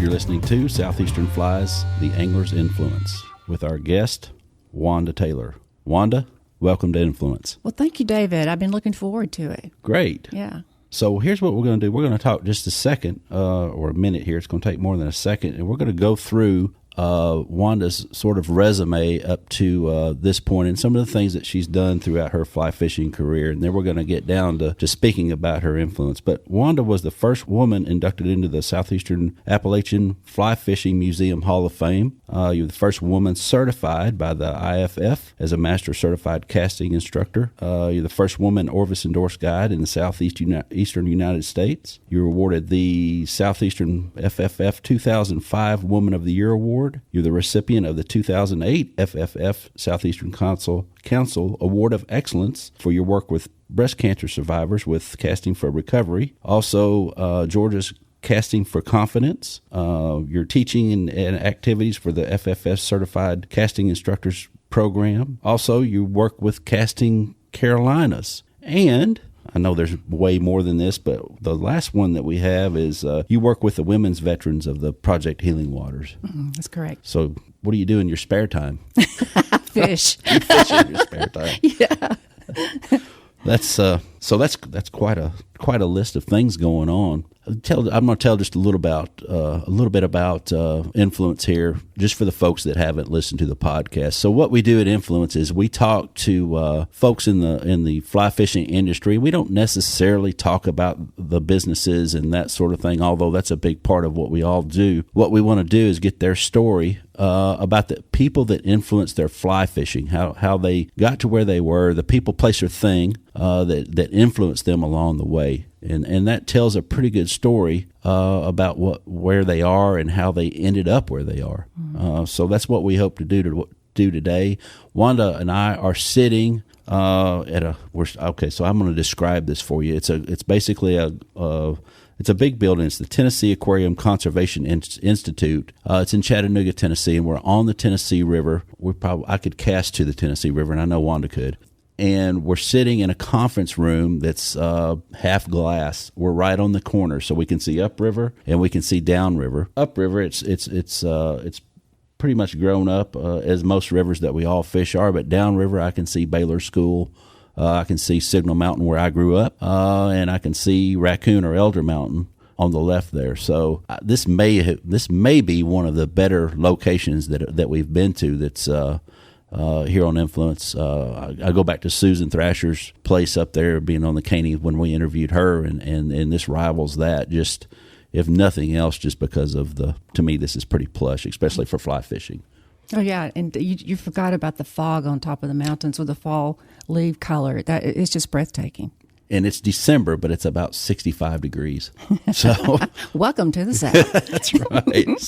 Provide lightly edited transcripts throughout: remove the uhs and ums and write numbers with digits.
You're listening to Southeastern Flies, the Angler's Influence, with our guest, Wanda Taylor. Wanda, welcome to Influence. Well, thank you, David. I've been looking forward to it. Great. Yeah. So here's what we're going to do. We're going to talk just a second, or a minute here. It's going to take more than a second, and we're going to go through Wanda's sort of resume up to this point and some of the things that she's done throughout her fly fishing career. And then we're going to get down to speaking about her influence. But Wanda was the first woman inducted into the Southeastern Appalachian Fly Fishing Museum Hall of Fame. You're the first woman certified by the IFF as a Master Certified Casting Instructor. You're the first woman Orvis endorsed guide in the Eastern United States. You were awarded the Southeastern FFF 2005 Woman of the Year Award. You're the recipient of the 2008 FFF Southeastern Council Award of Excellence for your work with breast cancer survivors with Casting for Recovery. Also, Georgia's Casting for Confidence. Your teaching and activities for the FFS Certified Casting Instructors Program. Also, you work with Casting Carolinas. And I know there's way more than this, but the last one that we have is you work with the women's veterans of the Project Healing Waters. That's correct. So what do you do in your spare time? Fish. You fish in your spare time. Yeah. That's quite a list of things going on. I'm going to tell just a little bit about Influence here, just for the folks that haven't listened to the podcast. So what we do at Influence is we talk to folks in the fly fishing industry. We don't necessarily talk about the businesses and that sort of thing, although that's a big part of what we all do. What we want to do is get their story about the people that influenced their fly fishing, how they got to where they were, the people, place, or thing that influenced them along the way. And that tells a pretty good story about where they are and how they ended up where they are. So that's what we hope to do today. Wanda and I are sitting so I'm going to describe this for you. It's basically it's a big building. It's the Tennessee Aquarium Conservation Institute. It's in Chattanooga, Tennessee, and we're on the Tennessee River. I could cast to the Tennessee River, and I know Wanda could. And we're sitting in a conference room that's half glass. We're right on the corner, so we can see upriver and we can see downriver. Upriver, it's pretty much grown up as most rivers that we all fish are. But downriver, I can see Baylor School. I can see Signal Mountain where I grew up, and I can see Raccoon or Elder Mountain on the left there. So this may be one of the better locations that we've been to. That's here on Influence. I go back to Susan Thrasher's place up there, being on the Caney when we interviewed her, and this rivals that, just if nothing else, just because of to me, this is pretty plush, especially for fly fishing. Oh, yeah, and you forgot about the fog on top of the mountains with the fall leaf color. It's just breathtaking. And it's December, but it's about 65 degrees. So welcome to the South. That's right.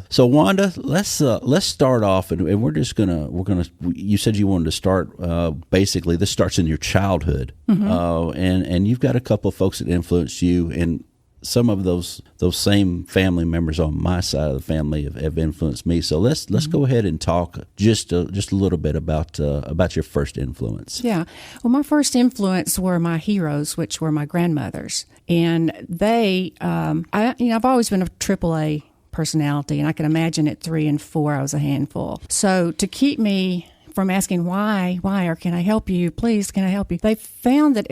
So Wanda, let's start off, and we're gonna. You said you wanted to start. Basically, this starts in your childhood, and you've got a couple of folks that influenced you, and some of those same family members on my side of the family have influenced me. So let's go ahead and talk just a little bit about your first influence. Yeah. Well, my first influence were my heroes, which were my grandmothers, and they. I've always been a AAA personality, and I can imagine at 3 and 4 I was a handful. So to keep me from asking why, or can I help you? Please, can I help you? They found that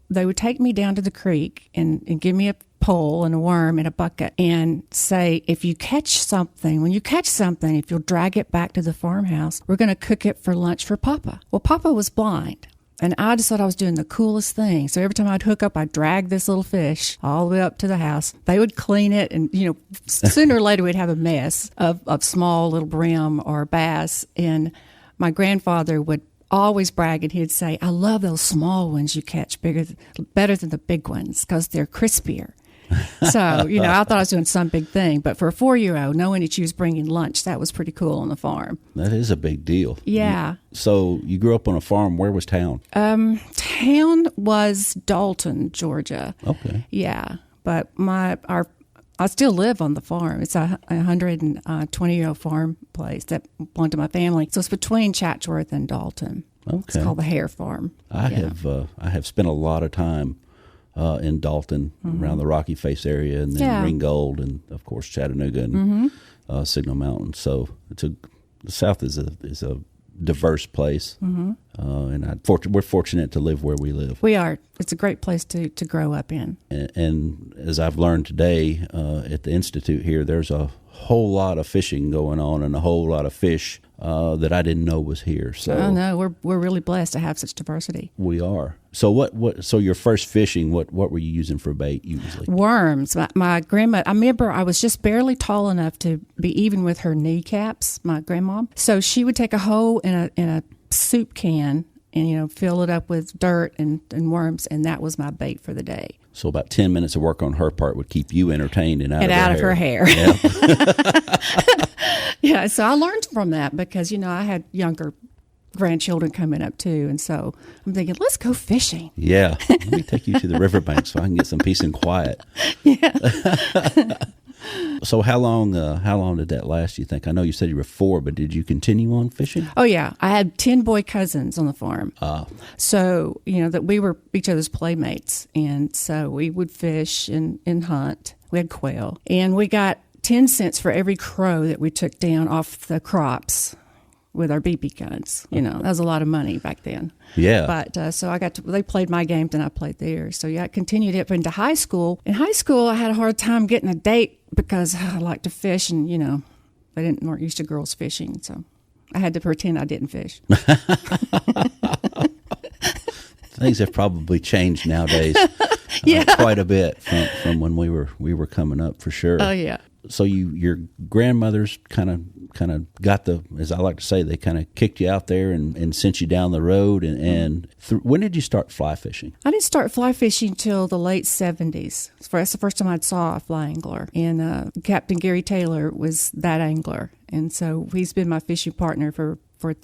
they would take me down to the creek and give me a pole and a worm and a bucket and say, when you catch something, if you'll drag it back to the farmhouse, we're going to cook it for lunch for Papa. Well, Papa was blind, and I just thought I was doing the coolest thing. So every time I'd hook up, I'd drag this little fish all the way up to the house. They would clean it, and sooner or later we'd have a mess of small little brim or bass, and my grandfather would always brag, and he'd say, I love those small ones you catch better than the big ones because they're crispier. So, I thought I was doing some big thing. But for a 4-year-old, knowing that she was bringing lunch, that was pretty cool on the farm. That is a big deal. Yeah. So you grew up on a farm. Where was town? Town was Dalton, Georgia. Okay. Yeah. But I still live on the farm. It's a 120-year-old farm place that belonged to my family. So it's between Chatsworth and Dalton. Okay. It's called the Hare Farm. I have spent a lot of time in Dalton, around the Rocky Face area, and then Ringgold, and of course Chattanooga and Signal Mountain. So the South is a diverse place, and we're fortunate to live where we live. We are. It's a great place to grow up in. And as I've learned today at the Institute here, there's a whole lot of fishing going on and a whole lot of fish that I didn't know was here. So oh no, we're really blessed to have such diversity. We are. So so your first fishing, what were you using for bait usually? Worms. My grandma, I remember I was just barely tall enough to be even with her kneecaps, my grandma. So she would take a hole in a soup can and fill it up with dirt and worms, and that was my bait for the day. So about 10 minutes of work on her part would keep you entertained and out of her hair. Yeah. Yeah, so I learned from that because, I had younger grandchildren coming up too. And so I'm thinking, let's go fishing. Yeah. Let me take you to the riverbank so I can get some peace and quiet. Yeah. So how long did that last, you think? I know you said you were 4, but did you continue on fishing? Oh, yeah. I had 10 boy cousins on the farm. So, that we were each other's playmates. And so we would fish and hunt. We had quail. And we got 10 cents for every crow that we took down off the crops with our BB guns. That was a lot of money back then. Yeah. But so they played my games and I played theirs. So yeah, I continued it into high school. In high school, I had a hard time getting a date because I liked to fish and, they weren't used to girls fishing. So I had to pretend I didn't fish. Things have probably changed nowadays. Quite a bit from when we were coming up, for sure. Oh, yeah. So your grandmothers kind of got as I like to say, they kind of kicked you out there and sent you down the road. And when did you start fly fishing? I didn't start fly fishing until the late 70s. That's the first time I saw a fly angler. And Captain Gary Taylor was that angler. And so he's been my fishing partner for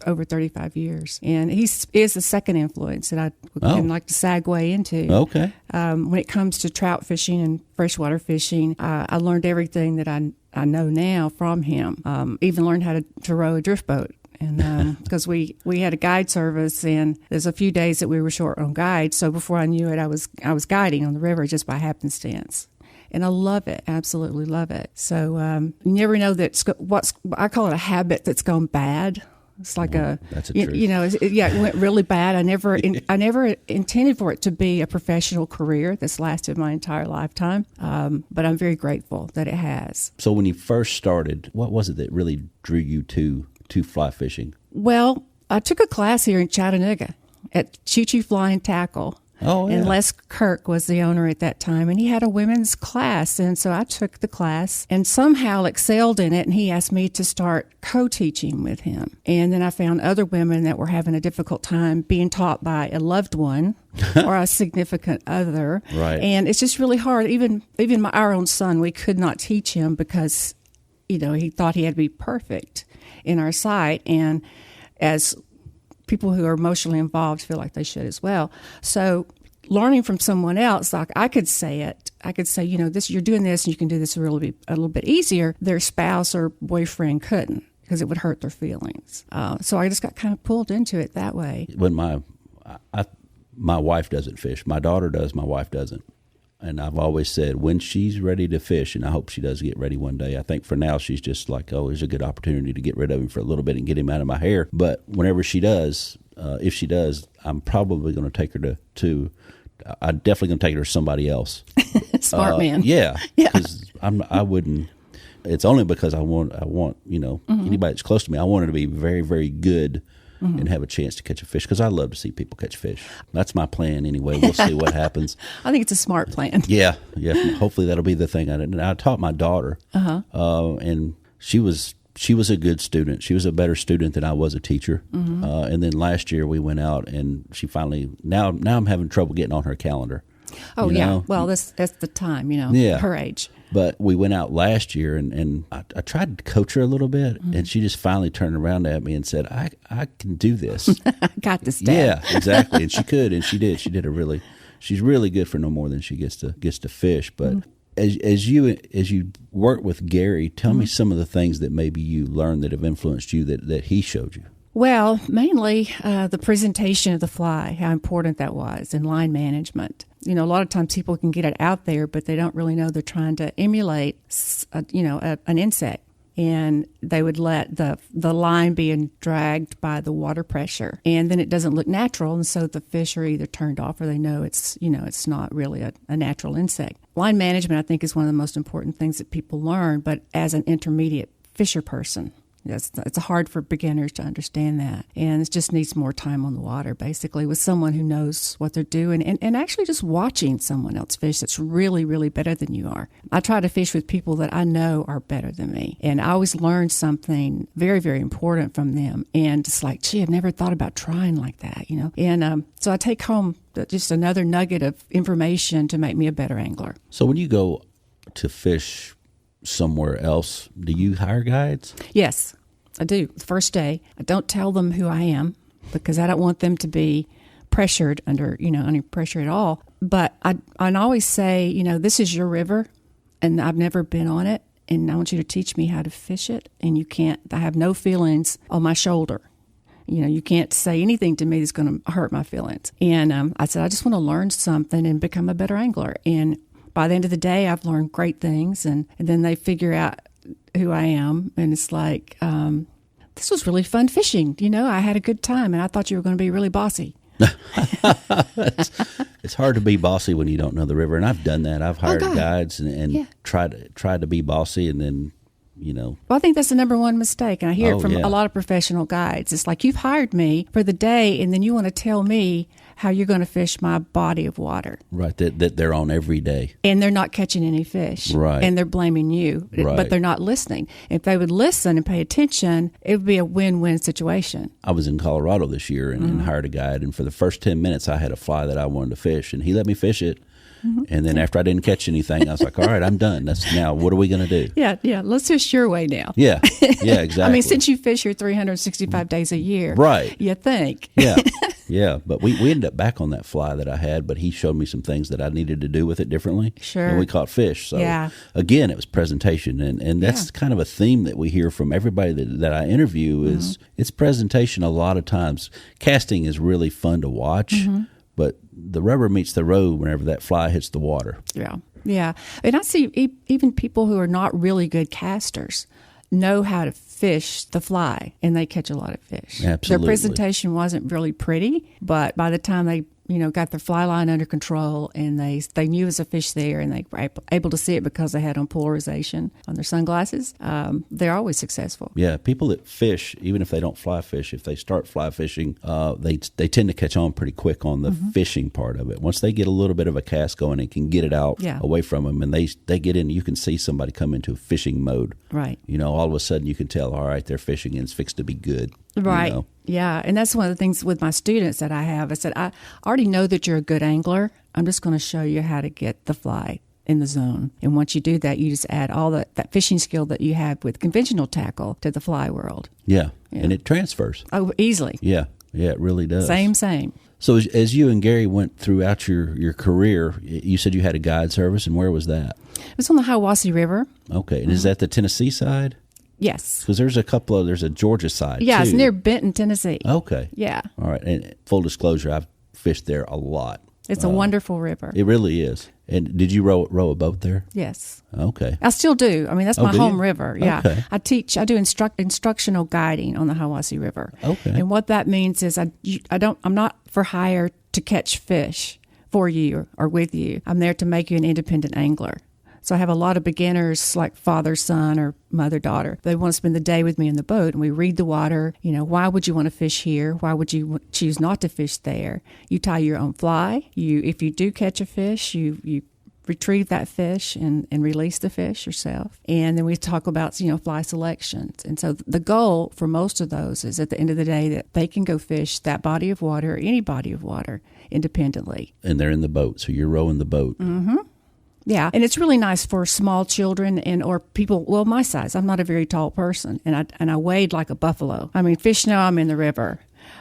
over 35 years. And he is the second influence that I can like to segue into. Okay. When it comes to trout fishing and freshwater fishing, I learned everything that I know now from him. Even learned how to row a drift boat. And because we had a guide service, and there's a few days that we were short on guides. So before I knew it, I was guiding on the river just by happenstance. And I love it, absolutely love it. So you never know I call it a habit that's gone bad. It's like that's a truth. It went really bad. I never intended for it to be a professional career that's lasted my entire lifetime. But I'm very grateful that it has. So when you first started, what was it that really drew you to fly fishing? Well, I took a class here in Chattanooga at Choo Choo Fly and Tackle. Oh, yeah. And Les Kirk was the owner at that time, and he had a women's class. And so I took the class and somehow excelled in it, and he asked me to start co-teaching with him. And then I found other women that were having a difficult time being taught by a loved one or a significant other. Right. And it's just really hard. Even our own son, we could not teach him because, he thought he had to be perfect in our sight. And as people who are emotionally involved feel like they should as well. So learning from someone else, like I could say, this, you're doing this and you can do this a little bit easier. Their spouse or boyfriend couldn't because it would hurt their feelings. So I just got kind of pulled into it that way. When my wife doesn't fish, my daughter does, my wife doesn't. And I've always said when she's ready to fish, and I hope she does get ready one day. I think for now she's just like, there's a good opportunity to get rid of him for a little bit and get him out of my hair. But whenever she does, if she does, I'm probably going to take her to I'm definitely going to take her to somebody else. Smart man. Yeah. Because I wouldn't. It's only because I want anybody that's close to me, I want her to be very, very good. And have a chance to catch a fish, because I love to see people catch fish. That's my plan anyway. We'll see what happens. I think it's a smart plan. Yeah. Hopefully that'll be the thing. I taught my daughter, and she was a good student. She was a better student than I was a teacher. And then last year we went out, and she finally now I'm having trouble getting on her calendar. Oh, yeah. Well, that's the time, her age. But we went out last year, and I tried to coach her a little bit, and she just finally turned around at me and said, I can do this. I got this, Dad. Yeah, exactly. And she could, and she did. She's really good for no more than she gets to fish. But as you work with Gary, tell me some of the things that maybe you learned that have influenced you that he showed you. Well, mainly the presentation of the fly, how important that was, and line management. A lot of times people can get it out there, but they don't really know they're trying to emulate, an insect. And they would let the line be dragged by the water pressure, and then it doesn't look natural, and so the fish are either turned off or they know it's not really a natural insect. Line management, I think, is one of the most important things that people learn, but as an intermediate fisher person, it's hard for beginners to understand that, and it just needs more time on the water, basically, with someone who knows what they're doing, and actually just watching someone else fish that's really, really better than you are. I try to fish with people that I know are better than me, and I always learn something very, very important from them, and it's like, gee, I've never thought about trying like that, and so I take home just another nugget of information to make me a better angler. So when you go to fish somewhere else, do you hire guides? Yes, I do. The first day, I don't tell them who I am because I don't want them to be pressured under pressure at all. But I always say, this is your river, and I've never been on it, and I want you to teach me how to fish it. And I have no feelings on my shoulder. You can't say anything to me that's going to hurt my feelings. And I said, I just want to learn something and become a better angler. And by the end of the day, I've learned great things, and then they figure out who I am, and it's like, this was really fun fishing. I had a good time, and I thought you were going to be really bossy. It's hard to be bossy when you don't know the river, and I've done that. I've hired guides and tried to be bossy, and then Well, I think that's the number one mistake, and I hear it from a lot of professional guides. It's like, you've hired me for the day, and then you want to tell me how you're going to fish my body of water. Right, that they're on every day. And they're not catching any fish. Right. And they're blaming you, right. But they're not listening. If they would listen and pay attention, it would be a win-win situation. I was in Colorado this year and hired a guide, and for the first 10 minutes I had a fly that I wanted to fish, and he let me fish it. Mm-hmm. And then after I didn't catch anything, I was like, all right, I'm done. Now, what are we going to do? Yeah. Let's fish your way now. Yeah, exactly. I mean, since you fish here 365 days a year. Right. You think. Yeah. But we ended up back on that fly that I had, but he showed me some things that I needed to do with it differently. Sure. And we caught fish. So, again, it was presentation. And that's kind of a theme that we hear from everybody that I interview is it's presentation a lot of times. Casting is really fun to watch. Mm-hmm. But the rubber meets the road whenever that fly hits the water. Yeah. And I see even people who are not really good casters know how to fish the fly, and they catch a lot of fish. Absolutely. Their presentation wasn't really pretty, but by the time they got their fly line under control, and they knew there was a fish there, and they were able to see it because they had on polarization on their sunglasses, they're always successful. Yeah, people that fish, even if they don't fly fish, if they start fly fishing, they tend to catch on pretty quick on the fishing part of it. Once they get a little bit of a cast going and can get it out away from them, and they get in, you can see somebody come into fishing mode. Right. All of a sudden you can tell, all right, they're fishing and it's fixed to be good. Right. Yeah. And that's one of the things with my students that I have. I said, I already know that you're a good angler. I'm just going to show you how to get the fly in the zone. And once you do that, you just add all that fishing skill that you have with conventional tackle to the fly world. Yeah. And it transfers. Oh, easily. Yeah, it really does. Same. So as you and Gary went throughout your career, you said you had a guide service, and where was that? It was on the Hiwassee River. Okay. And is that the Tennessee side? Yes. Because there's a Georgia side, Yeah, too. It's near Benton, Tennessee. Okay. Yeah. All right. And full disclosure, I've fished there a lot. It's a wonderful river. It really is. And did you row a boat there? Yes. Okay. I still do. I mean, that's my home river. Yeah. Okay. I do instructional guiding on the Hiwassee River. Okay. And what that means is I'm not for hire to catch fish for you or with you. I'm there to make you an independent angler. So I have a lot of beginners like father, son, or mother, daughter. They want to spend the day with me in the boat, and we read the water. Why would you want to fish here? Why would you choose not to fish there? You tie your own fly. If you do catch a fish, you retrieve that fish and release the fish yourself. And then we talk about, fly selections. And so the goal for most of those is at the end of the day that they can go fish that body of water or any body of water independently. And they're in the boat, so you're rowing the boat. Mm-hmm. Yeah, and it's really nice for small children or people, my size. I'm not a very tall person, and I wade like a buffalo. I mean, fish know I'm in the river,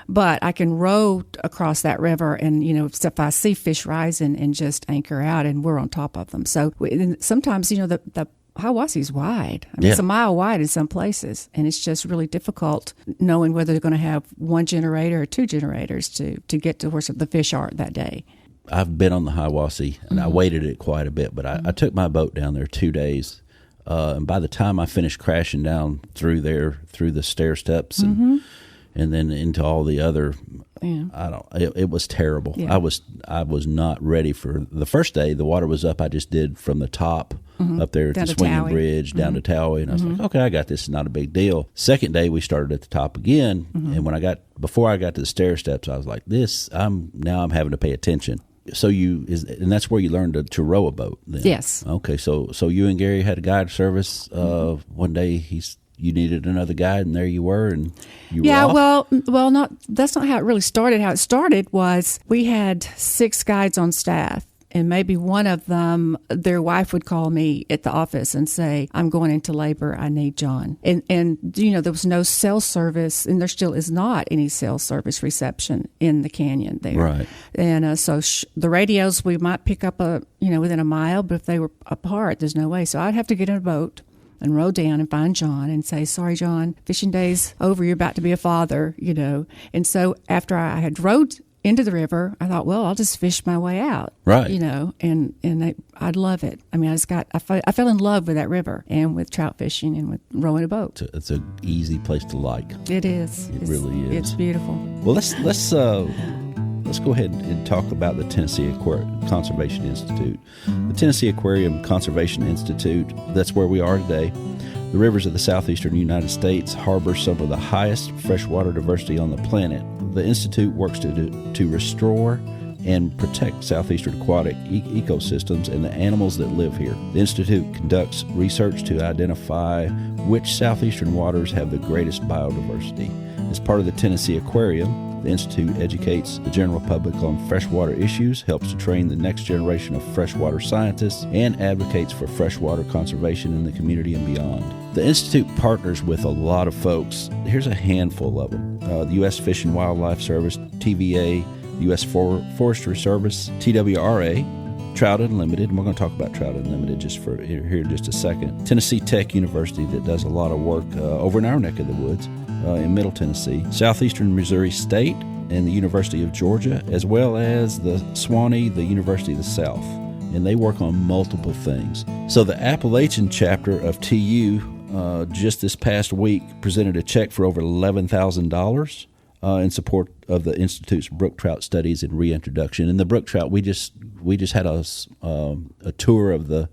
but I can row across that river, and if I see fish rising and just anchor out, and we're on top of them. So sometimes the Hiawatha's wide. I mean, it's a mile wide in some places, and it's just really difficult knowing whether they're going to have one generator or two generators to get to where the fish are that day. I've been on the Hiawatha, and I waded it quite a bit, but I took my boat down there 2 days, and by the time I finished crashing down through the stair steps and then into all the other, it was terrible. I was not ready for the first day. The water was up. I just did from the top up there at the swinging bridge down to Towey, and I was like, okay, I got this. It's not a big deal. Second day we started at the top again, and before I got to the stair steps, I was like, I'm having to pay attention. So and that's where you learned to row a boat then? Yes. Okay, so you and Gary had a guide service. One day you needed another guide, and there you were, and you were off? well, that's not how it really started. How it started was we had 6 guides on staff, and maybe one of them, their wife would call me at the office and say, I'm going into labor, I need John. And there was no cell service, and there still is not any cell service reception in the canyon there. Right. And so the radios, we might pick up within a mile, but if they were apart, there's no way. So I'd have to get in a boat and row down and find John and say, sorry, John, fishing day's over. You're about to be a father, And so after I had rowed into the river, I thought, well, I'll just fish my way out. Right. And I'd love it. I mean, I fell in love with that river and with trout fishing and with rowing a boat. It's an easy place to like. It is. It really is. It's beautiful. Well, let's go ahead and talk about the Tennessee Conservation Institute. The Tennessee Aquarium Conservation Institute, that's where we are today. The rivers of the southeastern United States harbor some of the highest freshwater diversity on the planet. The Institute works to restore and protect southeastern aquatic ecosystems and the animals that live here. The Institute conducts research to identify which southeastern waters have the greatest biodiversity. As part of the Tennessee Aquarium, the Institute educates the general public on freshwater issues, helps to train the next generation of freshwater scientists, and advocates for freshwater conservation in the community and beyond. The Institute partners with a lot of folks. Here's a handful of them. The U.S. Fish and Wildlife Service, TVA, U.S. Forestry Service, TWRA, Trout Unlimited, and we're going to talk about Trout Unlimited here in just a second. Tennessee Tech University, that does a lot of work over in our neck of the woods. In Middle Tennessee, Southeastern Missouri State, and the University of Georgia, as well as the SWANY, the University of the South. And they work on multiple things. So the Appalachian chapter of TU just this past week presented a check for over $11,000 in support of the Institute's brook trout studies and reintroduction. And the brook trout, we just had a tour of the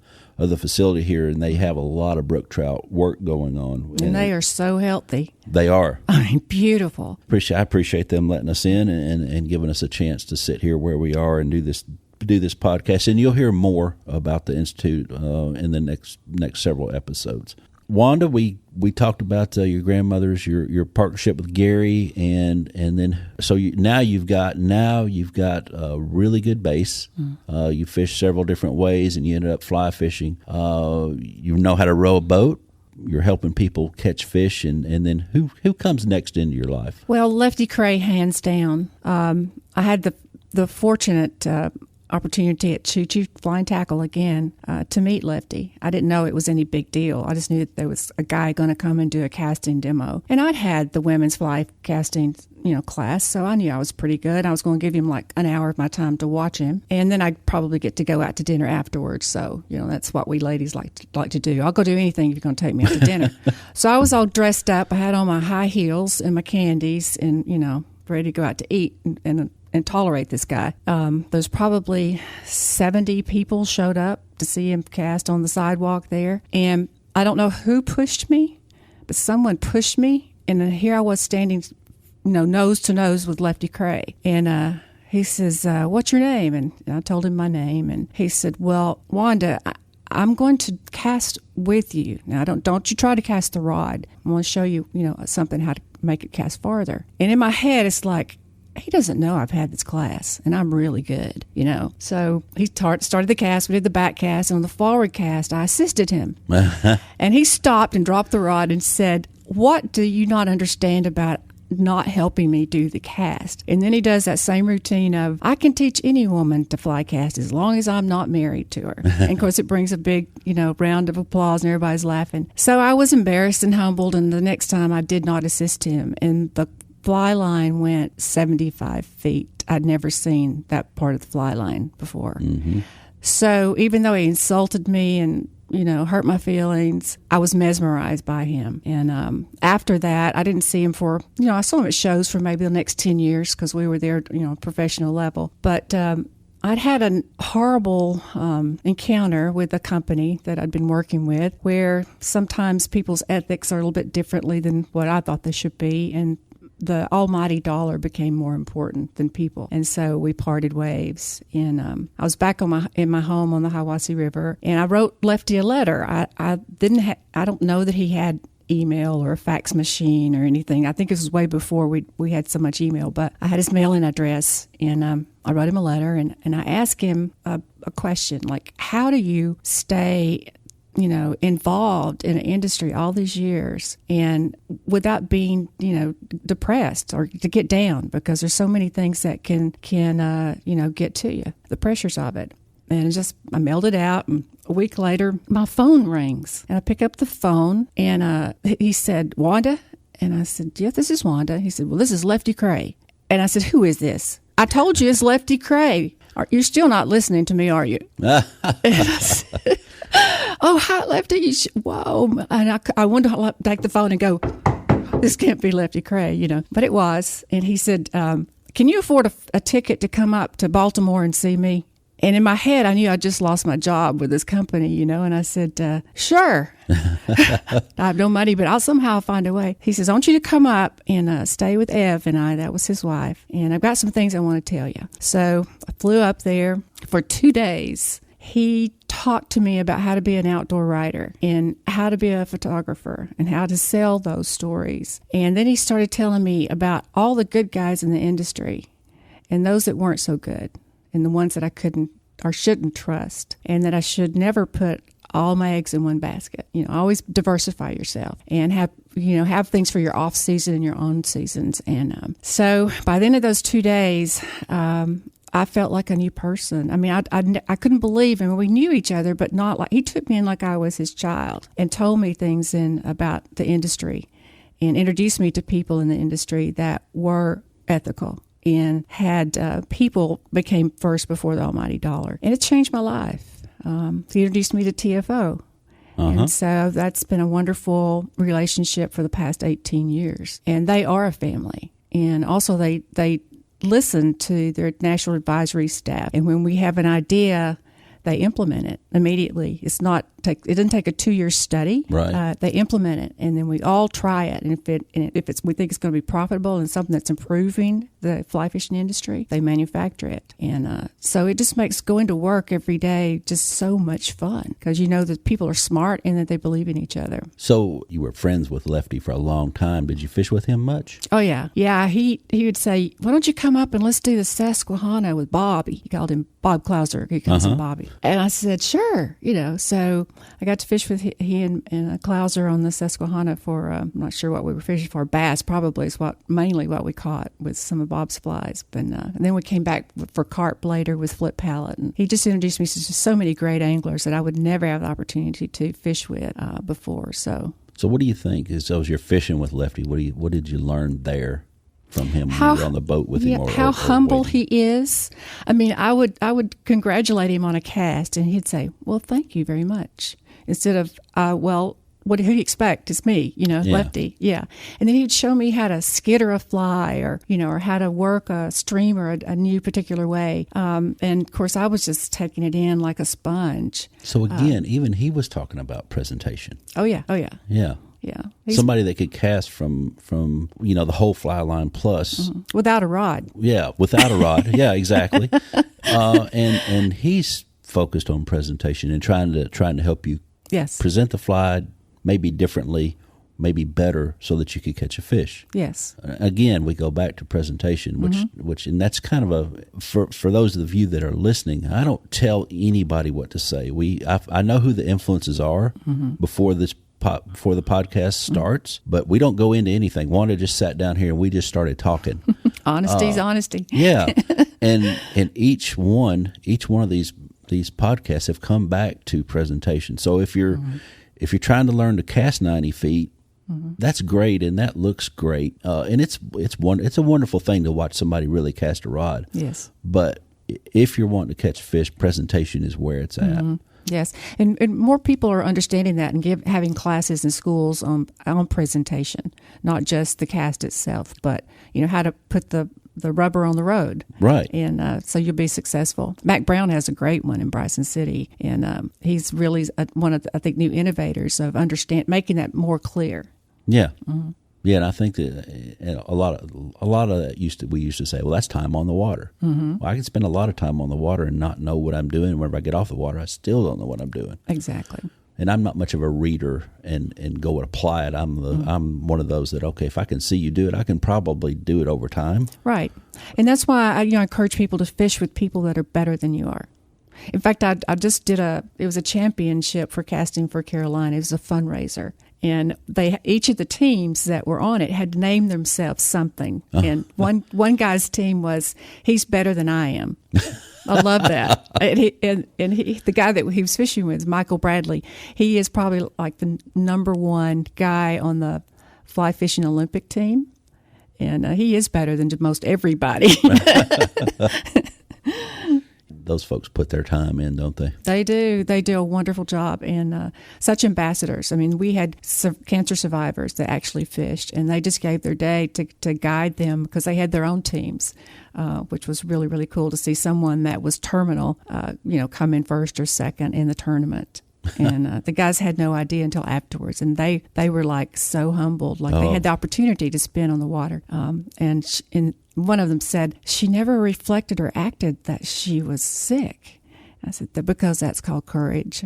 facility here, and they have a lot of brook trout work going on. And they are so healthy. They are. I mean, beautiful. I appreciate them letting us in and giving us a chance to sit here where we are and do this podcast. And you'll hear more about the Institute in the next several episodes. Wanda, we talked about your grandmother's, your partnership with Gary, and then so now you've got a really good base. You fish several different ways, and you ended up fly fishing. You know how to row a boat. You're helping people catch fish, and then who comes next into your life? Well, Lefty Cray, hands down. I had the fortunate opportunity at Choo Choo Flying Tackle again to meet Lefty. I didn't know it was any big deal. I just knew that there was a guy going to come and do a casting demo. And I'd had the women's fly casting class, so I knew I was pretty good. I was going to give him like an hour of my time to watch him, and then I'd probably get to go out to dinner afterwards. So that's what we ladies like to do. I'll go do anything if you're going to take me out to dinner. So I was all dressed up. I had on my high heels and my candies, and ready to go out to eat and tolerate this guy. There's probably 70 people showed up to see him cast on the sidewalk there. And I don't know who pushed me, but someone pushed me. And then here I was standing, nose to nose with Lefty Cray. And he says, what's your name? And I told him my name. And he said, well, Wanda, I'm going to cast with you. Now, don't you try to cast the rod. I'm going to show you, something, how to make it cast farther. And in my head, it's like, he doesn't know I've had this class, and I'm really good, So he started the cast. We did the back cast, and on the forward cast, I assisted him. And he stopped and dropped the rod and said, what do you not understand about not helping me do the cast. And then he does that same routine of, I can teach any woman to fly cast as long as I'm not married to her. And of course, it brings a big, round of applause and everybody's laughing. So I was embarrassed and humbled, and the next time I did not assist him. And the fly line went 75 feet. I'd never seen that part of the fly line before. Mm-hmm. So even though he insulted me and hurt my feelings, I was mesmerized by him. And after that, I didn't see him for, I saw him at shows for maybe the next 10 years because we were there, professional level. But I'd had a horrible encounter with a company that I'd been working with where sometimes people's ethics are a little bit differently than what I thought they should be. And the almighty dollar became more important than people. And so we parted ways. And I was back in my home on the Hiwassee River, and I wrote Lefty a letter. I don't know that he had email or a fax machine or anything. I think it was way before we had so much email, but I had his mailing address, and I wrote him a letter, and I asked him a question like, how do you stay involved in an industry all these years and without being, depressed or to get down, because there's so many things that can get to you, the pressures of it. And I mailed it out, and a week later, my phone rings, and I pick up the phone, and he said, Wanda? And I said, yeah, this is Wanda. He said, well, this is Lefty Cray. And I said, who is this? I told you it's Lefty Cray. You're still not listening to me, are you? Oh, hi, Lefty. Whoa. And I wanted to take the phone and go, this can't be Lefty Cray, But it was. And he said, can you afford a ticket to come up to Baltimore and see me? And in my head, I knew I just lost my job with this company, And I said, sure. I have no money, but I'll somehow find a way. He says, I want you to come up and stay with Ev and I. That was his wife. And I've got some things I want to tell you. So I flew up there for 2 days. He talked to me about how to be an outdoor writer and how to be a photographer and how to sell those stories. And then he started telling me about all the good guys in the industry and those that weren't so good and the ones that I couldn't or shouldn't trust, and that I should never put all my eggs in one basket. Always diversify yourself and have things for your off season and your on seasons. And so by the end of those 2 days, I felt like a new person. I mean, I couldn't believe him. We knew each other, but not like, he took me in like I was his child and told me things about the industry and introduced me to people in the industry that were ethical and had people became first before the almighty dollar. And it changed my life. He introduced me to TFO. And so that's been a wonderful relationship for the past 18 years. And they are a family. And also they listen to their national advisory staff. And when we have an idea, they implement it immediately. It doesn't take a 2-year study. Right. They implement it, and then we all try it. And if we think it's going to be profitable and something that's improving the fly fishing industry, they manufacture it. And so it just makes going to work every day just so much fun because that people are smart and that they believe in each other. So you were friends with Lefty for a long time. Did you fish with him much? Oh, yeah. Yeah, he would say, why don't you come up and let's do the Susquehanna with Bobby? He called him Bob Klauser. He calls him Bobby. And I said, sure. So I got to fish with he and Klauser on the Susquehanna for, I'm not sure what we were fishing for, bass probably is mainly what we caught with some of Bob's flies. But and then we came back for carp later with Flip Pallet. And he just introduced me to so many great anglers that I would never have the opportunity to fish with before. So what do you think as you're fishing with Lefty? What did you learn there from him when you were on the boat with him? How humble he is. I mean, I would congratulate him on a cast, and he'd say, well, thank you very much. Instead of, who do you expect? It's me, Lefty. Yeah. And then he'd show me how to skitter a fly or how to work a streamer a new particular way. And of course, I was just taking it in like a sponge. So again, even he was talking about presentation. Oh, yeah. Yeah. Yeah. Somebody that could cast from the whole fly line plus. Without a rod. Yeah, without a rod. Yeah, exactly. And he's focused on presentation and trying to help you present the fly maybe differently, maybe better so that you could catch a fish. Yes. Again, we go back to presentation, which and that's kind of for those of you that are listening, I don't tell anybody what to say. I know who the influences are before this before the podcast starts, but we don't go into anything. Wanda just sat down here and we just started talking. Honesty's honesty. Yeah, and each one of these podcasts have come back to presentation. So if you're trying to learn to cast 90 feet, that's great, and that looks great, and it's a wonderful thing to watch somebody really cast a rod. Yes, but if you're wanting to catch fish, presentation is where it's at. Yes, and more people are understanding that and having classes in schools on presentation, not just the cast itself, but how to put the rubber on the road. Right. And so you'll be successful. Mac Brown has a great one in Bryson City, and he's really one of the, I think, new innovators of making that more clear. Yeah. Yeah, and I think that a lot of that we used to say, well, that's time on the water. Well, I can spend a lot of time on the water and not know what I'm doing. Whenever I get off the water, I still don't know what I'm doing. Exactly. And I'm not much of a reader and go and apply it. I'm one of those that, okay, if I can see you do it, I can probably do it over time. Right. And that's why I encourage people to fish with people that are better than you are. In fact, I just did it was a championship for casting for Carolina. It was a fundraiser. And each of the teams that were on it had named themselves something. And one guy's team was, he's better than I am. I love that. The guy that he was fishing with, Michael Bradley, he is probably like the number one guy on the fly fishing Olympic team. And he is better than most everybody. Those folks put their time in, don't they? They do. They do a wonderful job, and such ambassadors. I mean, we had cancer survivors that actually fished, and they just gave their day to guide them because they had their own teams, which was really, really cool to see someone that was terminal, come in first or second in the tournament. And the guys had no idea until afterwards, and they were like so humbled, like they had the opportunity to spin on the water. And one of them said she never reflected or acted that she was sick. I said because that's called courage.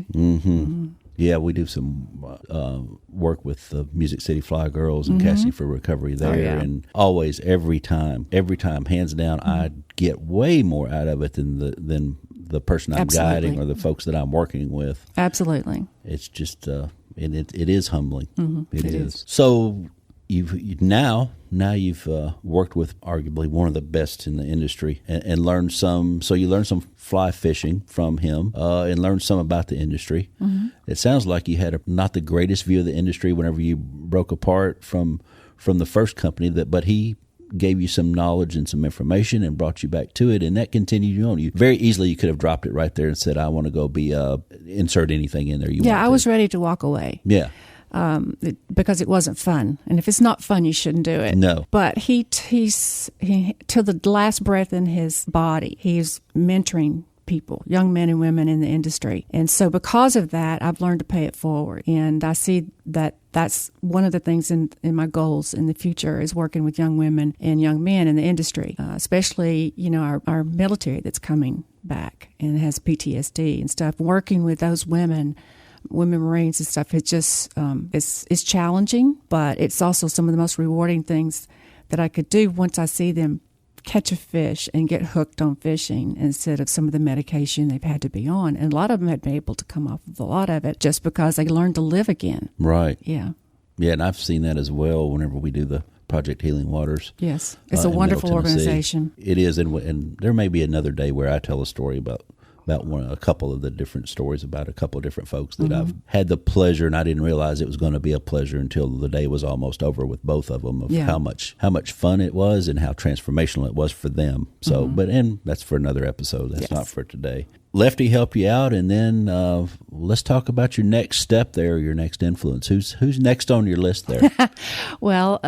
Yeah, we do some work with the Music City Fly Girls and Casting for Recovery there, and always, every time, hands down, I get way more out of it than the person I'm guiding or the folks that I'm working with. Absolutely. It's just, it is humbling. It is. So you've now you've worked with arguably one of the best in the industry and learned some. So you learned some fly fishing from him and learned some about the industry. It sounds like you had not the greatest view of the industry whenever you broke apart from the first company, but he gave you some knowledge and some information and brought you back to it, and that continued on. You very easily, you could have dropped it right there and said, I want to go be insert anything in there you want. I was ready to walk away. Yeah. Because it wasn't fun. And if it's not fun, you shouldn't do it. No. But he's till the last breath in his body, he's mentoring people, young men and women in the industry. And so because of that, I've learned to pay it forward. And I see that that's one of the things in my goals in the future is working with young women and young men in the industry, especially, our military that's coming back and has PTSD and stuff. Working with those women Marines and stuff, it's just, it's challenging, but it's also some of the most rewarding things that I could do once I see them catch a fish and get hooked on fishing instead of some of the medication they've had to be on. And a lot of them had been able to come off of a lot of it just because they learned to live again. Right. Yeah. Yeah, and I've seen that as well whenever we do the Project Healing Waters. Yes. It's a wonderful organization. It is, and there may be another day where I tell a story about a couple of the different stories about a couple of different folks that I've had the pleasure, and I didn't realize it was going to be a pleasure until the day was almost over with both of them, of how much fun it was and how transformational it was for them. So, and that's for another episode. That's not for today. Lefty helped you out, and then let's talk about your next step there, your next influence. Who's next on your list there? Well,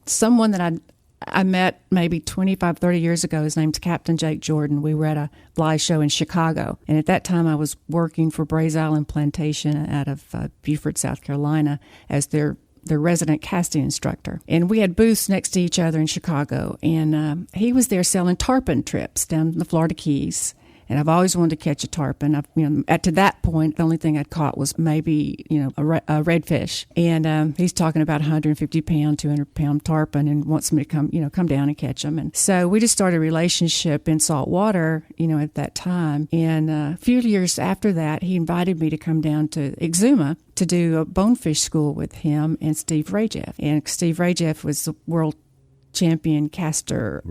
someone that I met maybe 25, 30 years ago. His name's Captain Jake Jordan. We were at a fly show in Chicago. And at that time, I was working for Brays Island Plantation out of Beaufort, South Carolina, as their resident casting instructor. And we had booths next to each other in Chicago. And he was there selling tarpon trips down the Florida Keys. And I've always wanted to catch a tarpon. To that point, the only thing I'd caught was maybe, a redfish. And he's talking about 150-pound, 200-pound tarpon and wants me to come down and catch them. And so we just started a relationship in salt water, at that time. And a few years after that, he invited me to come down to Exuma to do a bonefish school with him and Steve Rajeff. And Steve Rajeff was the world champion caster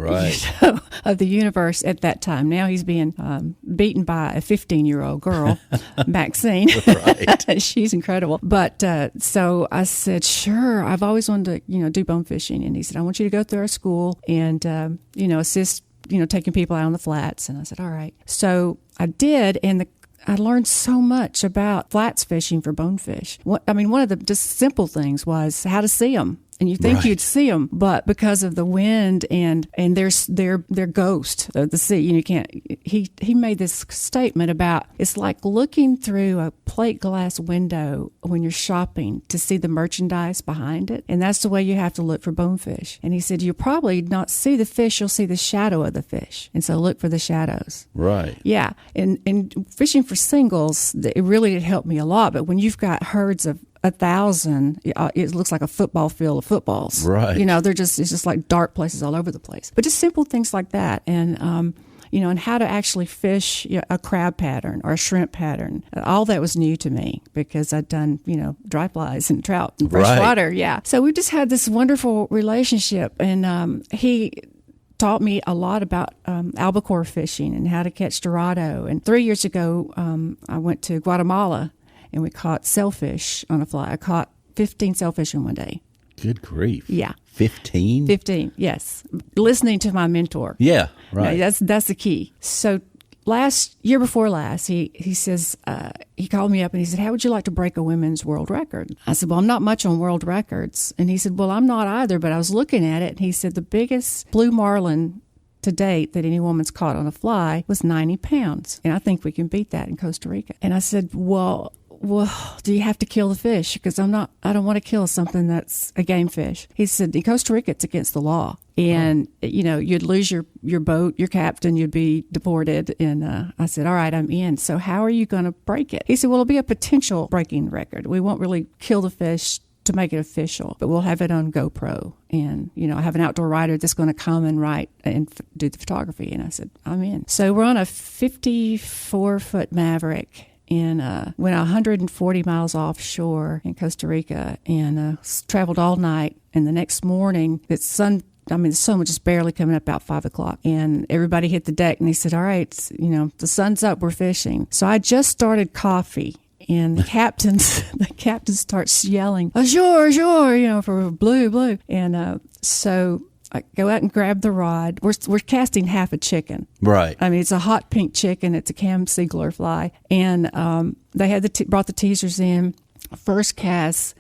of the universe at that time. Now he's being beaten by a 15-year-old girl, Maxine. Right. She's incredible. But so I said, sure, I've always wanted to, do bone fishing. And he said, I want you to go through our school and, assist, taking people out on the flats. And I said, all right. So I did, and I learned so much about flats fishing for bonefish. One of the just simple things was how to see them. And you think you'd see them, but because of the wind and their ghost of the sea, you can't. He made this statement about it's like looking through a plate glass window when you're shopping to see the merchandise behind it, and that's the way you have to look for bonefish. And he said you'll probably not see the fish, you'll see the shadow of the fish, and so look for the shadows. Right. Yeah, and fishing for singles, it really did help me a lot. But when you've got herds of 1,000, it looks like a football field of footballs. Right. It's just like dark places all over the place. But just simple things like that. And, and how to actually fish a crab pattern or a shrimp pattern. All that was new to me because I'd done, dry flies and trout and fresh water. Yeah. So we just had this wonderful relationship. And he taught me a lot about albacore fishing and how to catch dorado. And 3 years ago, I went to Guatemala and we caught sailfish on a fly. I caught 15 sailfish in one day. Good grief. Yeah. 15? 15, yes. Listening to my mentor. Yeah, right. No, that's the key. So year before last, he says, he called me up and he said, how would you like to break a women's world record? I said, well, I'm not much on world records. And he said, well, I'm not either, but I was looking at it. And he said, the biggest blue marlin to date that any woman's caught on a fly was 90 pounds. And I think we can beat that in Costa Rica. And I said, well, do you have to kill the fish? Because I don't want to kill something that's a game fish. He said, in Costa Rica, it's against the law. And, you'd lose your boat, your captain, you'd be deported. And I said, all right, I'm in. So how are you going to break it? He said, well, it'll be a potential breaking record. We won't really kill the fish to make it official, but we'll have it on GoPro. And, I have an outdoor writer that's going to come and write and do the photography. And I said, I'm in. So we're on a 54-foot Maverick and went 140 miles offshore in Costa Rica and traveled all night. And the next morning, the sun was just barely coming up about 5 o'clock. And everybody hit the deck and they said, all right, the sun's up, we're fishing. So I just started coffee. And the captain starts yelling, ashore, for blue. And so I go out and grab the rod. We're casting half a chicken. Right. It's a hot pink chicken. It's a cam Siegler fly. And they had brought the teasers in. First cast,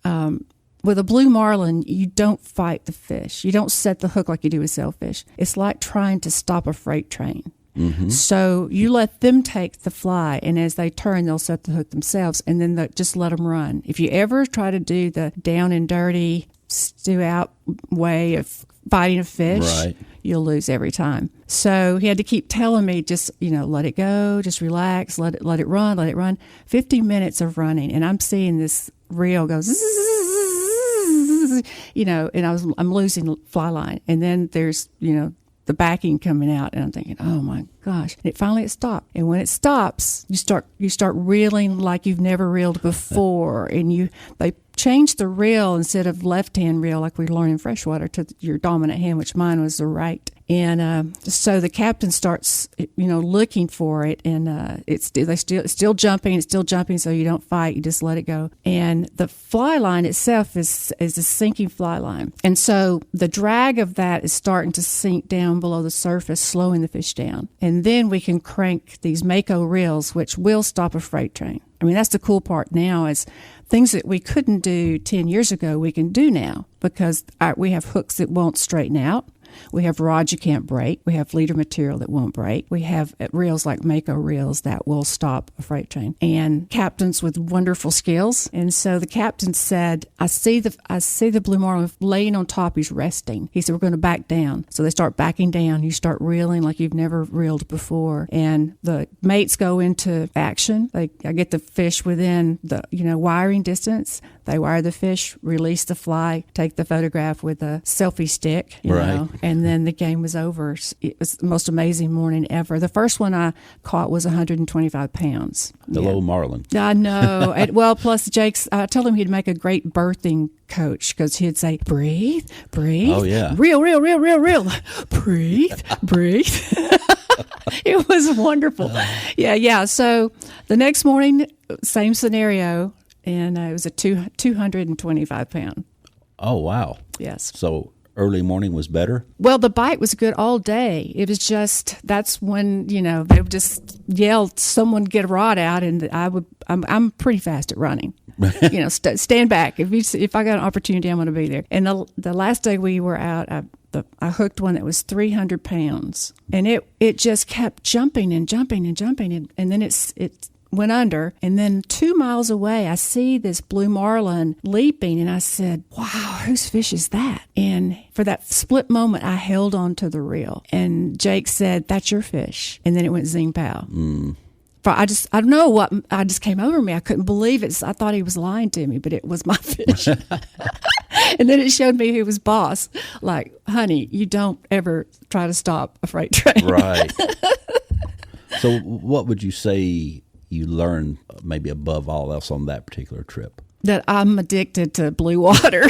with a blue marlin, you don't fight the fish. You don't set the hook like you do with sailfish. It's like trying to stop a freight train. Mm-hmm. So you let them take the fly, and as they turn, they'll set the hook themselves, and then just let them run. If you ever try to do the down and dirty, stew out way of fighting a fish, you'll lose every time. So he had to keep telling me, just, let it go, just relax, let it run. 50 minutes of running, and I'm seeing this reel go, and I'm losing fly line. And then there's, the backing coming out, and I'm thinking, oh my gosh. And finally it stopped. And when it stops, you start reeling like you've never reeled before. And they changed the reel instead of left hand reel like we learn in freshwater to your dominant hand, which mine was the right. And so the captain starts, looking for it, and it's still jumping, so you don't fight, you just let it go. And the fly line itself is a sinking fly line, and so the drag of that is starting to sink down below the surface, slowing the fish down. And then we can crank these Mako reels, which will stop a freight train. That's the cool part now is things that we couldn't do 10 years ago, we can do now because we have hooks that won't straighten out. We have rods you can't break. We have leader material that won't break. We have reels like Mako reels that will stop a freight train, and captains with wonderful skills. And so the captain said, I see the Blue Marlin laying on top. He's resting. He said, we're going to back down. So they start backing down. You start reeling like you've never reeled before. And the mates go into action. I get the fish within the, wiring distance. They wire the fish, release the fly, take the photograph with a selfie stick, and then the game was over. It was the most amazing morning ever. The first one I caught was 125 pounds. The Blue Marlin. I know. Plus Jake's, I told him he'd make a great birthing coach because he'd say, breathe. Oh, yeah. Reel. Breathe. It was wonderful. Yeah. So the next morning, same scenario. And it was a 225 pound. Oh, wow. Yes. So early morning was better? Well, the bite was good all day. It was just, that's when, they would just yell, someone get a rod out, and I'm pretty fast at running. Stand back. If I got an opportunity, I'm going to be there. And the last day we were out, I hooked one that was 300 pounds. And it just kept jumping and jumping and jumping. And then it went under, and then 2 miles away, I see this Blue Marlin leaping, and I said, wow, whose fish is that? And for that split moment, I held on to the reel, and Jake said, that's your fish. And then it went zing pow. I don't know what, I just came over me. I couldn't believe it. I thought he was lying to me, but it was my fish. And then it showed me who was boss. Like, honey, you don't ever try to stop a freight train. Right. So what would you say you learned maybe above all else on that particular trip? That I'm addicted to blue water.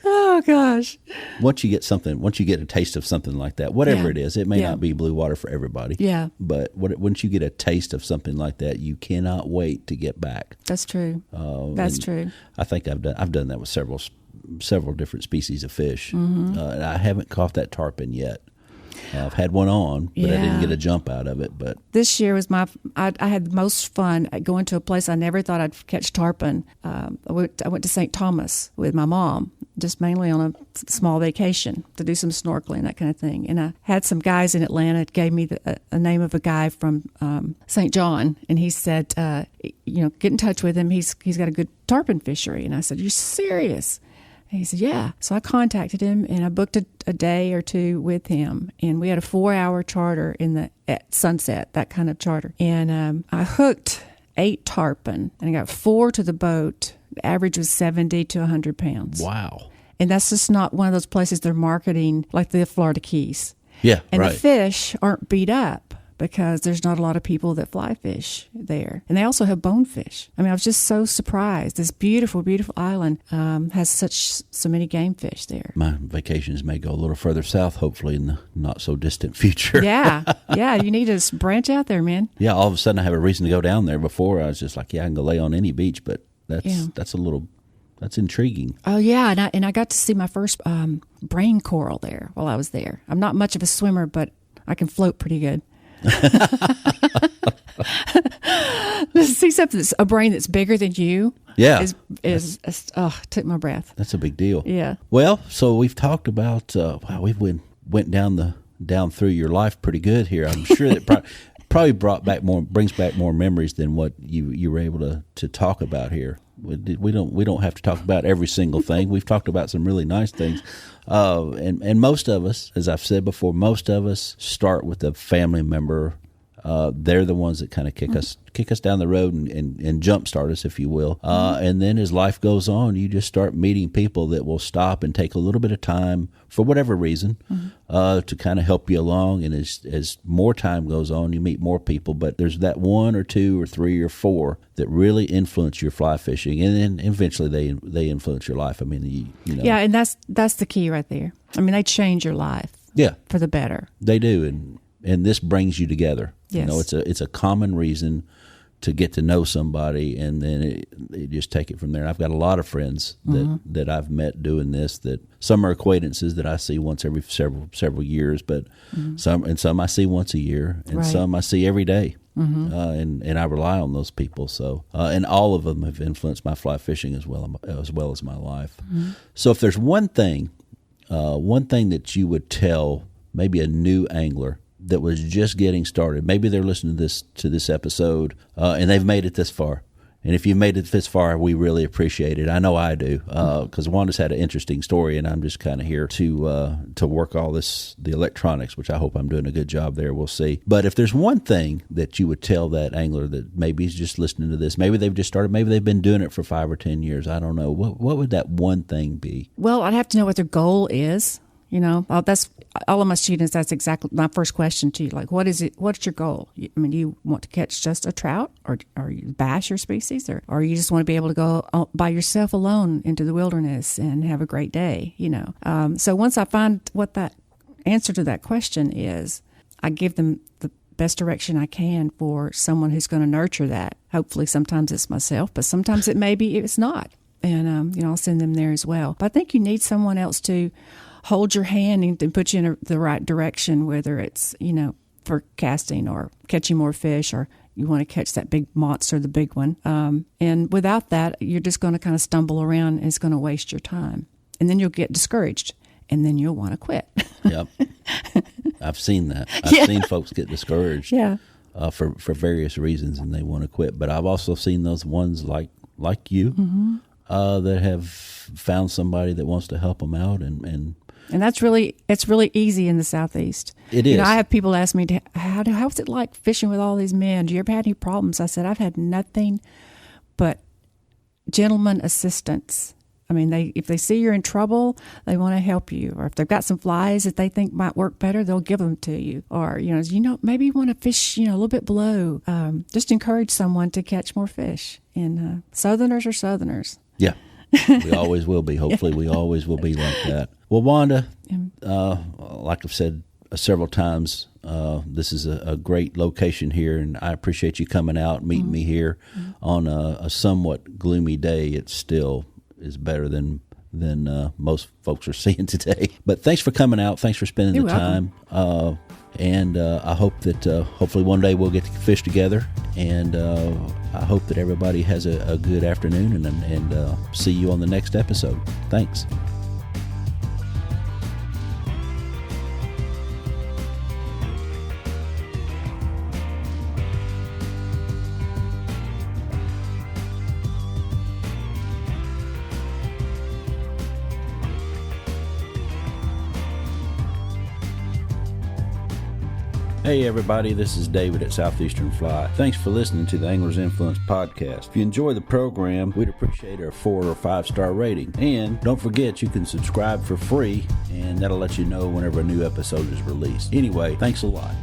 Oh, gosh. Once you get a taste of something like that, whatever it is, it may not be blue water for everybody. Yeah. But once you get a taste of something like that, you cannot wait to get back. That's true. That's true. I think I've done that with several different species of fish. Mm-hmm. And I haven't caught that tarpon yet. I've had one on, but I didn't get a jump out of it. But this year was I had the most fun going to a place I never thought I'd catch tarpon. I went to St. Thomas with my mom, just mainly on a small vacation to do some snorkeling, that kind of thing. And I had some guys in Atlanta gave me the name of a guy from St. John, and he said, get in touch with him. He's got a good tarpon fishery. And I said, you're serious? And he said, yeah. So I contacted him, and I booked a day or two with him. And we had a 4-hour charter at sunset, that kind of charter. And I hooked 8 tarpon, and I got 4 to the boat. The average was 70 to 100 pounds. Wow. And that's just not one of those places they're marketing like the Florida Keys. Yeah, and right. The fish aren't beat up because there's not a lot of people that fly fish there. And they also have bonefish. I mean, I was just so surprised. This beautiful, beautiful island has so many game fish there. My vacations may go a little further south, hopefully in the not so distant future. Yeah, you need to branch out there, man. Yeah, all of a sudden I have a reason to go down there. Before I was just like, I can go lay on any beach, but that's intriguing. Oh yeah, and I got to see my first brain coral there while I was there. I'm not much of a swimmer, but I can float pretty good. To see something a brain that's bigger than you, took my breath. That's a big deal. Yeah. Well, so we've talked about we went down through your life pretty good here. I'm sure that probably brings back more memories than what you were able to talk about here. We don't have to talk about every single thing. We've talked about some really nice things. And most of us, as I've said before, most of us start with a family member. They're the ones that kind of kick us down the road and jumpstart us, if you will. And then as life goes on, you just start meeting people that will stop and take a little bit of time for whatever reason to kind of help you along. And as more time goes on, you meet more people. But there's that 1 or 2 or 3 or 4 that really influence your fly fishing, and then eventually they influence your life. I mean, Yeah, and that's the key right there. I mean, they change your life. Yeah, for the better. They do, and this brings you together. Yes. It's a common reason to get to know somebody, and then you just take it from there. I've got a lot of friends that I've met doing this. That some are acquaintances that I see once every several years, but some I see once a year, and some I see every day. and I rely on those people. So, and all of them have influenced my fly fishing as well as my life. So, if there's one thing that you would tell maybe a new angler that was just getting started, maybe they're listening to this episode and they've made it this far. And if you've made it this far, we really appreciate it. I know I do, because Wanda's had an interesting story, and I'm just kind of here to work all the electronics, which I hope I'm doing a good job there. We'll see. But if there's one thing that you would tell that angler that maybe he's just listening to this, maybe they've just started, maybe they've been doing it for 5 or 10 years, I don't know. What would that one thing be? Well, I'd have to know what their goal is. That's all of my students. That's exactly my first question to you. Like, what is it? What's your goal? Do you want to catch just a trout, or you bass your species, or you just want to be able to go by yourself alone into the wilderness and have a great day? So once I find what that answer to that question is, I give them the best direction I can for someone who's going to nurture that. Hopefully, sometimes it's myself, but sometimes it's not, and I'll send them there as well. But I think you need someone else to hold your hand and put you in the right direction, whether it's, for casting or catching more fish, or you want to catch that big monster, the big one. And without that, you're just going to kind of stumble around, and it's going to waste your time. And then you'll get discouraged, and then you'll want to quit. Yep. I've seen that. I've seen folks get discouraged for various reasons, and they want to quit. But I've also seen those ones like you that have found somebody that wants to help them out, and it's really easy in the Southeast. It is. I have people ask me, how's it like fishing with all these men? Do you ever have any problems? I said, I've had nothing but gentleman assistance. If they see you're in trouble, they want to help you. Or if they've got some flies that they think might work better, they'll give them to you. Or, maybe you want to fish, a little bit below. Just encourage someone to catch more fish. And Southerners are Southerners. Yeah. We always will be. Hopefully, we always will be like that. Well, Wanda, like I've said several times, this is a great location here, and I appreciate you coming out and meeting me here on a somewhat gloomy day. It still is better than most folks are seeing today. But thanks for coming out. Thanks for spending the time. And I hope that hopefully one day we'll get to fish together. And I hope that everybody has a good afternoon, and see you on the next episode. Thanks. Hey everybody, this is David at Southeastern Fly. Thanks for listening to the Angler's Influence podcast. If you enjoy the program, we'd appreciate a 4 or 5 star rating. And don't forget, you can subscribe for free, and that'll let you know whenever a new episode is released. Anyway, thanks a lot.